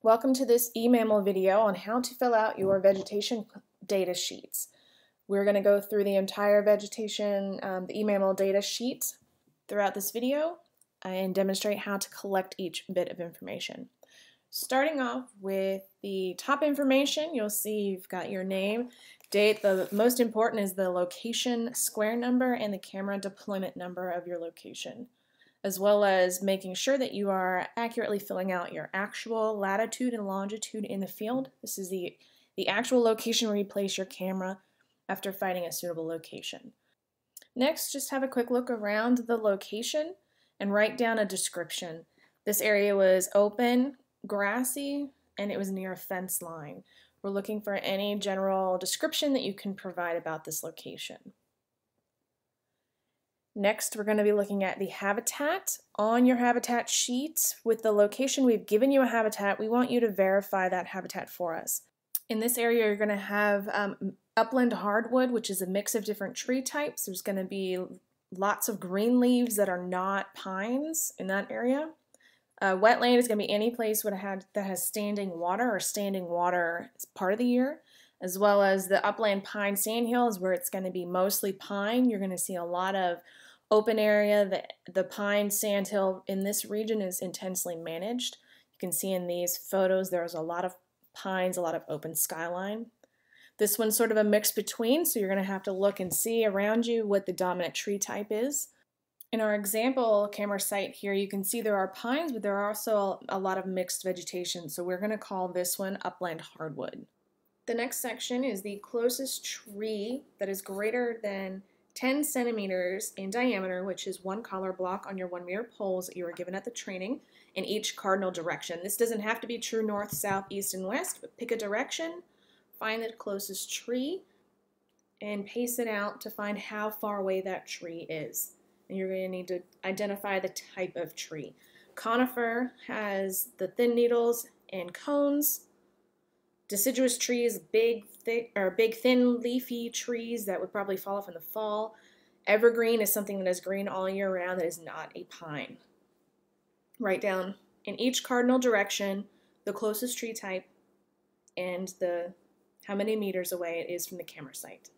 Welcome to this eMammal video on how to fill out your vegetation data sheets. We're going to go through the entire vegetation, the eMammal data sheet throughout this video and demonstrate how to collect each bit of information. Starting off with the top information, you'll see you've got your name, date. The most important is the location square number and the camera deployment number of your location, as well as making sure that you are accurately filling out your actual latitude and longitude in the field. This is the actual location where you place your camera after finding a suitable location. Next, just have a quick look around the location and write down a description. This area was open, grassy, and it was near a fence line. We're looking for any general description that you can provide about this location. Next, we're going to be looking at the habitat. On your habitat sheet, with the location we've given you a habitat, we want you to verify that habitat for us. In this area, you're going to have upland hardwood, which is a mix of different tree types. There's going to be lots of green leaves that are not pines in that area. Wetland is going to be any place that has standing water is part of the year, as well as the upland pine sandhills where it's going to be mostly pine. You're going to see a lot of open area. The pine sandhill in this region is intensely managed. You can see in these photos there's a lot of pines, a lot of open skyline. This one's sort of a mix between, so you're going to have to look and see around you what the dominant tree type is. In our example camera site here, you can see there are pines, but there are also a lot of mixed vegetation, so we're going to call this one upland hardwood. The next section is the closest tree that is greater than 10 centimeters in diameter, which is one collar block on your 1 meter poles that you were given at the training in each cardinal direction. This doesn't have to be true north, south, east, and west, but pick a direction, find the closest tree, and pace it out to find how far away that tree is. And you're going to need to identify the type of tree. Conifer has the thin needles and cones. Deciduous trees, big, thin, leafy trees that would probably fall off in the fall. Evergreen is something that is green all year round that is not a pine. Write down in each cardinal direction the closest tree type and how many meters away it is from the camera site.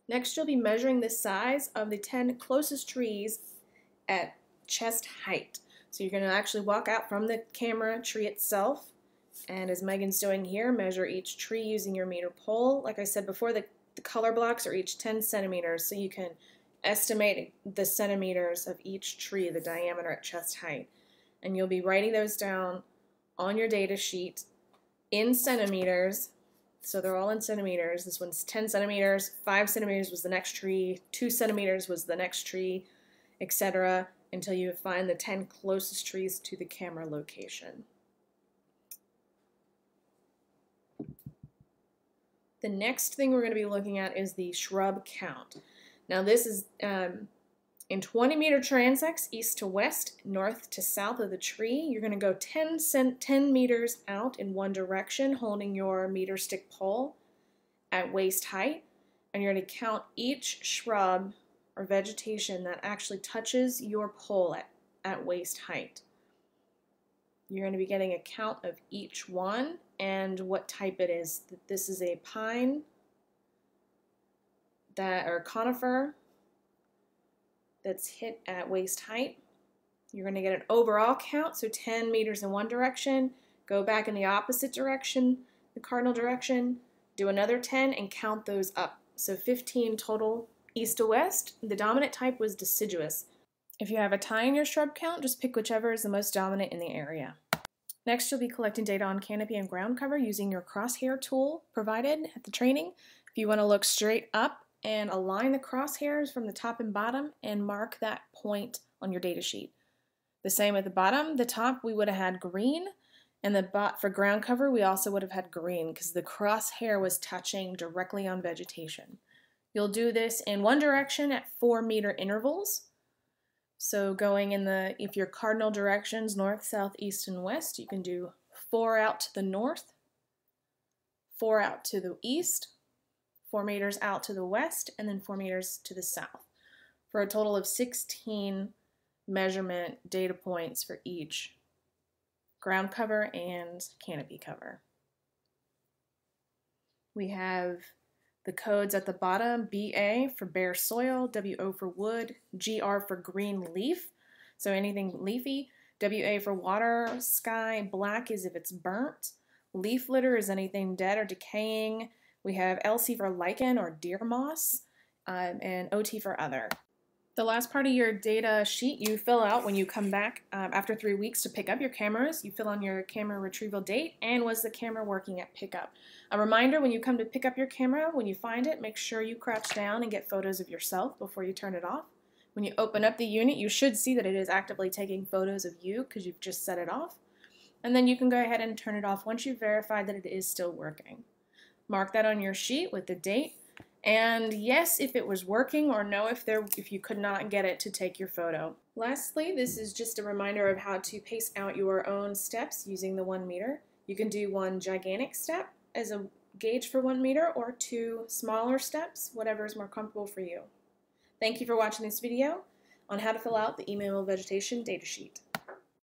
Next, you'll be measuring the size of the 10 closest trees at chest height. So you're going to actually walk out from the camera tree itself, and as Megan's doing here, measure each tree using your meter pole. Like I said before, the color blocks are each 10 centimeters, so you can estimate the centimeters of each tree, the diameter at chest height. And you'll be writing those down on your data sheet in centimeters. So they're all in centimeters. This one's 10 centimeters, 5 centimeters was the next tree, 2 centimeters was the next tree, etc., until you find the 10 closest trees to the camera location. The next thing we're going to be looking at is the shrub count. Now this is in 20 meter transects, east to west, north to south of the tree. You're going to go 10 meters out in one direction, holding your meter stick pole at waist height, and you're going to count each shrub or vegetation that actually touches your pole at waist height. You're going to be getting a count of each one and what type it is. This is a pine or conifer that's hit at waist height. You're going to get an overall count, so 10 meters in one direction, go back in the opposite direction, the cardinal direction, do another 10 and count those up. So 15 total east to west. The dominant type was deciduous. If you have a tie in your shrub count, just pick whichever is the most dominant in the area. Next, you'll be collecting data on canopy and ground cover using your crosshair tool provided at the training. If you want to look straight up and align the crosshairs from the top and bottom and mark that point on your data sheet. The same at the bottom. The top we would have had green, and for ground cover we also would have had green because the crosshair was touching directly on vegetation. You'll do this in one direction at 4 meter intervals. So going if your cardinal directions, north, south, east, and west, you can do 4 out to the north, 4 out to the east, 4 meters out to the west, and then 4 meters to the south, for a total of 16 measurement data points for each ground cover and canopy cover. We have the codes at the bottom: BA for bare soil, WO for wood, GR for green leaf, so anything leafy, WA for water, sky, black is if it's burnt, leaf litter is anything dead or decaying. We have LC for lichen or deer moss, and OT for other. The last part of your data sheet you fill out when you come back after 3 weeks to pick up your cameras. You fill in your camera retrieval date and was the camera working at pickup. A reminder, when you come to pick up your camera, when you find it, make sure you crouch down and get photos of yourself before you turn it off. When you open up the unit, you should see that it is actively taking photos of you because you've just set it off. And then you can go ahead and turn it off once you've verified that it is still working. Mark that on your sheet with the date, and yes if it was working, or no if you could not get it to take your photo. Lastly, this is just a reminder of how to pace out your own steps using the 1 meter. You can do one gigantic step as a gauge for 1 meter, or 2 smaller steps, whatever is more comfortable for you. Thank you for watching this video on how to fill out the eMammal vegetation data sheet.